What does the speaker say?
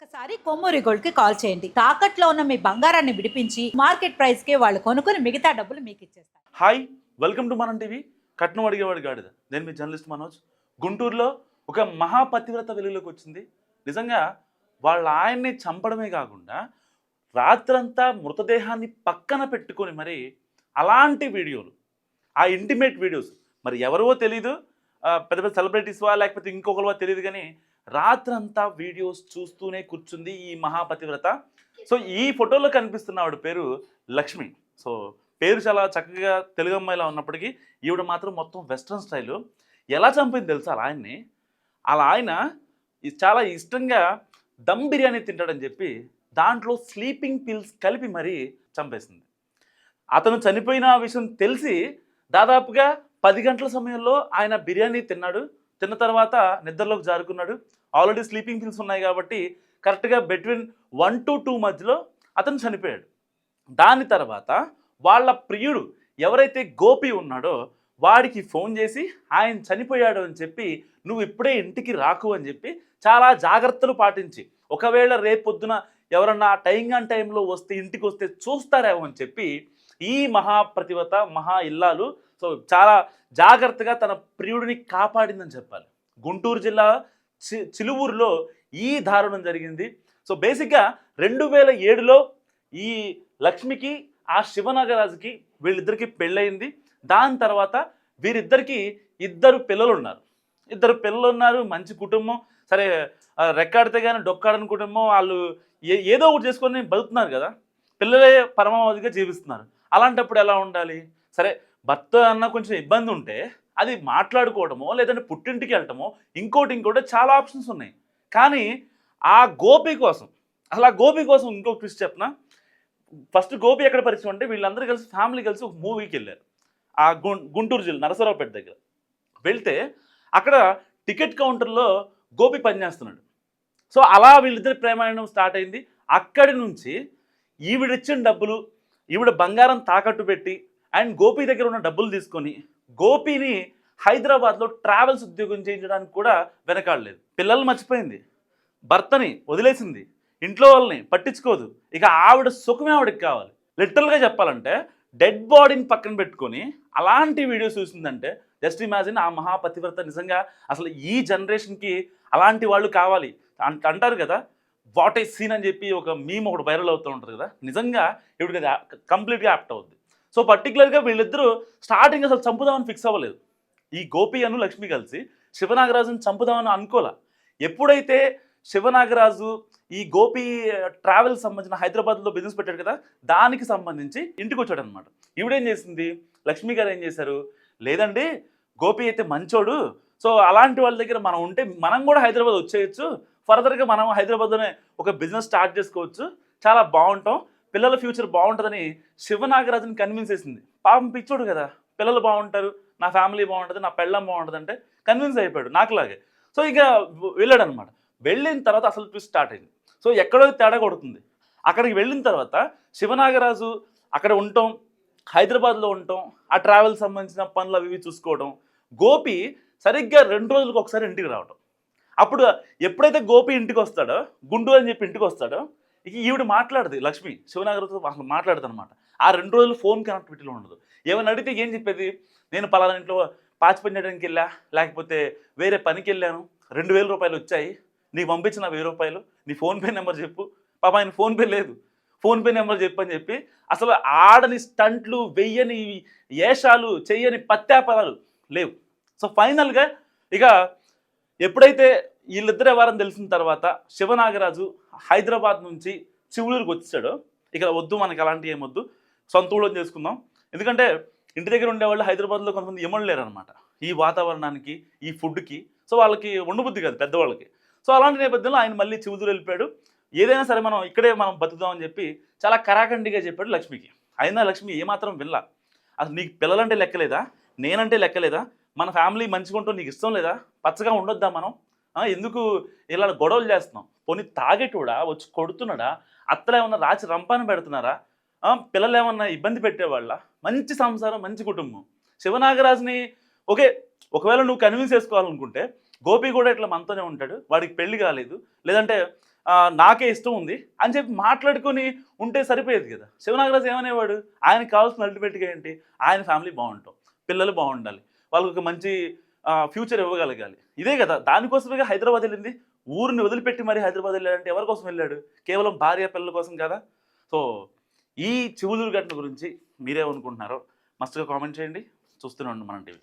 ఒక్కసారి కొమ్మూరి గోల్డ్ కి కాల్ చేయండి. తాకట్లో ఉన్న మీ బంగారాన్ని విడిపించి మార్కెట్ ప్రైస్ కి వాళ్ళు కొనుక్కుని మిగతా డబ్బులు మీకు ఇచ్చేస్తారు. హాయ్, వెల్కమ్ టు మనం టీవీ. కట్నం అడిగేవాడు గాడిద. నేను మీ జర్నలిస్ట్ మనోజ్. గుంటూరులో ఒక మహాపతివ్రత వెలుగులోకి వచ్చింది. నిజంగా వాళ్ళ ఆయన్ని చంపడమే కాకుండా రాత్రంతా మృతదేహాన్ని పక్కన పెట్టుకొని మరి అలాంటి వీడియోలు, ఆ ఇంటిమేట్ వీడియోస్ మరి ఎవరో తెలీదు, పెద్ద పెద్ద సెలబ్రిటీస్వా లేకపోతే ఇంకొకరివా తెలియదు, కానీ రాత్రంతా వీడియోస్ చూస్తూనే కూర్చుంది ఈ మహాపతివ్రత. సో ఈ ఫోటోలో కనిపిస్తున్న ఆవిడ పేరు లక్ష్మి. సో పేరు చాలా చక్కగా తెలుగు అమ్మాయిలా ఉన్నప్పటికీ ఈవిడ మాత్రం మొత్తం వెస్ట్రన్ స్టైలు. ఎలా చంపింది తెలుసా అలా ఆయన్ని? అలా ఆయన చాలా ఇష్టంగా దమ్ బిర్యానీ తింటాడని చెప్పి దాంట్లో స్లీపింగ్ పిల్స్ కలిపి మరీ చంపేసింది. అతను చనిపోయిన విషయం తెలిసి దాదాపుగా 10 గంటల సమయంలో ఆయన బిర్యానీ తిన్నాడు. తిన్న తర్వాత నిద్రలోకి జారుకున్నాడు. ఆల్రెడీ స్లీపింగ్ పిల్స్ ఉన్నాయి కాబట్టి కరెక్ట్గా బిట్వీన్ 1 to 2 మధ్యలో అతను చనిపోయాడు. దాని తర్వాత వాళ్ళ ప్రియుడు ఎవరైతే గోపి ఉన్నాడో వాడికి ఫోన్ చేసి ఆయన చనిపోయాడు అని చెప్పి నువ్వు ఇప్పుడే ఇంటికి రాకు అని చెప్పి చాలా జాగ్రత్తలు పాటించి, ఒకవేళ రేపొద్దున ఎవరన్నా టైంలో వస్తే ఇంటికి వస్తే చూస్తారేమో అని చెప్పి ఈ మహాప్రతివత మహా ఇల్లాలు సో చాలా జాగ్రత్తగా తన ప్రియుడిని కాపాడిందని చెప్పాలి. గుంటూరు జిల్లా చిలువూరులో ఈ దారుణం జరిగింది. సో బేసిక్గా 2007లో ఈ లక్ష్మికి ఆ శివనాగరాజుకి వీళ్ళిద్దరికి పెళ్ళయింది. దాని తర్వాత వీరిద్దరికి 2 పిల్లలు ఉన్నారు. మంచి కుటుంబం. సరే, రెక్కాడితే కానీ డొక్కాడని కుటుంబం. వాళ్ళు ఏదో ఒకటి చేసుకొని బతుకుతున్నారు కదా, పిల్లలే పరమావధిగా జీవిస్తున్నారు. అలాంటప్పుడు ఎలా ఉండాలి? సరే, భర్త అన్న కొంచెం ఇబ్బంది ఉంటే అది మాట్లాడుకోవడమో లేదంటే పుట్టింటికి వెళ్ళటమో ఇంకోటి చాలా ఆప్షన్స్ ఉన్నాయి. కానీ ఆ గోపి కోసం ఇంకొక ట్విస్ట్ చెప్పనా? ఫస్ట్ గోపి ఎక్కడ పరిచయం అంటే వీళ్ళందరూ కలిసి ఫ్యామిలీ కలిసి ఒక మూవీకి వెళ్ళారు. ఆ గుంటూరు జిల్లా నరసరావుపేట దగ్గర వెళ్తే అక్కడ టికెట్ కౌంటర్లో గోపి పనిచేస్తున్నాడు. సో అలా వీళ్ళిద్దరి ప్రేమాయణం స్టార్ట్ అయింది. అక్కడి నుంచి ఈవిడిచ్చిన డబ్బులు, ఈవిడ బంగారం తాకట్టు పెట్టి అండ్ గోపి దగ్గర ఉన్న డబ్బులు తీసుకొని గోపిని హైదరాబాద్లో ట్రావెల్స్ ఉద్యోగం చేయించడానికి కూడా వెనకాడలేదు. పిల్లలు మర్చిపోయింది, భర్తని వదిలేసింది, ఇంట్లో వాళ్ళని పట్టించుకోదు. ఇక ఆవిడ సుఖమే ఆవిడకి కావాలి. లిటరల్గా చెప్పాలంటే డెడ్ బాడీని పక్కన పెట్టుకొని అలాంటి వీడియోస్ చూసిందంటే జస్ట్ ఇమాజిన్. ఆ మహాపతివ్రత నిజంగా అసలు ఈ జనరేషన్కి అలాంటి వాళ్ళు కావాలి. అంటారు కదా, వాట్ ఏ సీన్ అని చెప్పి ఒక మీమ్ ఒకటి వైరల్ అవుతూ ఉంటుంది కదా, నిజంగా ఇవిడికి అది కంప్లీట్గా యాప్ట్ అవుద్ది. సో పర్టికులర్గా వీళ్ళిద్దరూ స్టార్టింగ్ అసలు చంపుదామని ఫిక్స్ అవ్వలేదు. ఈ గోపి అను లక్ష్మి కలిసి శివనాగరాజుని చంపుదామని అనుకోలే. ఎప్పుడైతే శివనాగరాజు ఈ గోపి ట్రావెల్ సంబంధించిన హైదరాబాద్లో బిజినెస్ పెట్టాడు కదా, దానికి సంబంధించి ఇంటికి వచ్చాడు అనమాట. ఈవిడేం చేసింది, లక్ష్మి గారు ఏం చేశారు, లేదండి గోపి అయితే మంచోడు, సో అలాంటి వాళ్ళ దగ్గర మనం ఉంటే మనం కూడా హైదరాబాద్ వచ్చేయచ్చు, ఫర్దర్గా మనం హైదరాబాద్లోనే ఒక బిజినెస్ స్టార్ట్ చేసుకోవచ్చు, చాలా బాగుంటాం, పిల్లల ఫ్యూచర్ బాగుంటుందని శివనాగరాజుని కన్విన్స్ చేసింది. పాపం పిచ్చోడు కదా, పిల్లలు బాగుంటారు, నా ఫ్యామిలీ బాగుంటుంది, నా పెళ్ళం బాగుంటుంది అంటే కన్విన్స్ అయిపోయాడు నాకులాగే. సో ఇక వెళ్ళాడు అనమాట. వెళ్ళిన తర్వాత అసలు ట్విస్ట్ స్టార్ట్ అయింది. సో ఎక్కడో తేడా కొడుతుంది. అక్కడికి వెళ్ళిన తర్వాత శివనాగరాజు అక్కడ ఉండటం, హైదరాబాద్లో ఉండటం, ఆ ట్రావెల్ సంబంధించిన పనులు అవి చూసుకోవడం, గోపి సరిగ్గా 2 రోజులకు ఒకసారి ఇంటికి రావడం. అప్పుడు ఎప్పుడైతే గోపి ఇంటికి వస్తాడో, గుండు అని చెప్పి ఇంటికి వస్తాడో, ఇక ఈవిడ మాట్లాడదు లక్ష్మి శివనాగరాజుతో అసలు మాట్లాడదు అనమాట. ఆ 2 రోజులు ఫోన్ కనెక్టివిటీలో ఉండదు. ఏమైనా అడిగితే ఏం చెప్పేది, నేను పలానా ఇంట్లో పాచి పని చేయడానికి వెళ్ళా, లేకపోతే వేరే పనికి వెళ్ళాను, 2000 రూపాయలు వచ్చాయి, నీకు పంపించిన 1000 రూపాయలు, నీ ఫోన్పే నెంబర్ చెప్పు. పాప ఆయన ఫోన్పే లేదు, ఫోన్పే నెంబర్ చెప్పని చెప్పి అసలు ఆడని స్టంట్లు, వెయ్యని ఏషాలు, చెయ్యని పత్యాపదాలు లేవు. సో ఫైనల్గా ఇక ఎప్పుడైతే వీళ్ళిద్దరు ఎవరని తెలిసిన తర్వాత శివనాగరాజు హైదరాబాద్ నుంచి చివులూరుకి వచ్చాడో, ఇక వద్దు మనకి అలాంటివి ఏమొద్దు, సొంత ఊళ్ళో చేసుకుందాం. ఎందుకంటే ఇంటి దగ్గర ఉండేవాళ్ళు హైదరాబాద్లో కొంతమంది ఎమలు లేరనమాట ఈ వాతావరణానికి, ఈ ఫుడ్కి. సో వాళ్ళకి ఉండబుద్ధి కాదు పెద్దవాళ్ళకి. సో అలాంటి నేపథ్యంలో ఆయన మళ్ళీ చివుదూరు వెళ్ళిపోయాడు. ఏదైనా సరే మనం బతుకుదామని చెప్పి చాలా కరాఖండిగా చెప్పాడు లక్ష్మికి. అయినా లక్ష్మి ఏమాత్రం వినలా. అసలు నీకు పిల్లలంటే లెక్కలేదా, నేనంటే లెక్కలేదా, మన ఫ్యామిలీ మంచిగా ఉంటూ నీకు ఇష్టం లేదా, పచ్చగా ఉండొద్దా మనం, ఎందుకు ఇలా గొడవలు చేస్తున్నాం, పోనీ తాగేటోడా వచ్చి కొడుతున్నాడా, అత్తలు ఏమన్నా రాచి రంపాన పెడుతున్నారా, పిల్లలు ఏమన్నా ఇబ్బంది పెట్టేవాళ్ళ, మంచి సంసారం, మంచి కుటుంబం. శివనాగరాజుని ఓకే, ఒకవేళ నువ్వు కన్విన్స్ చేసుకోవాలనుకుంటే గోపి కూడా ఇట్లా మనతోనే ఉంటాడు, వాడికి పెళ్లి కాలేదు, లేదంటే నాకే ఇష్టం ఉంది అని చెప్పి మాట్లాడుకొని ఉంటే సరిపోయేది కదా. శివనాగరాజు ఏమనేవాడు, ఆయనకు కావాల్సిన అల్టిమేట్గా ఏంటి, ఆయన ఫ్యామిలీ బాగుంటాం, పిల్లలు బాగుండాలి, వాళ్ళకి ఒక మంచి ఫ్యూచర్ ఇవ్వగలగాలి, ఇదే కదా. దానికోసమే హైదరాబాద్ వెళ్ళింది. ఊరిని వదిలిపెట్టి మరి హైదరాబాద్ వెళ్ళాడంటే ఎవరి కోసం వెళ్ళాడు, కేవలం భార్య పిల్లల కోసం కదా. సో ఈ చివులూరు ఘటన గురించి మీరేమనుకుంటున్నారో మస్తుగా కామెంట్ చేయండి. చూస్తూనే ఉండండి మనం టీవీ.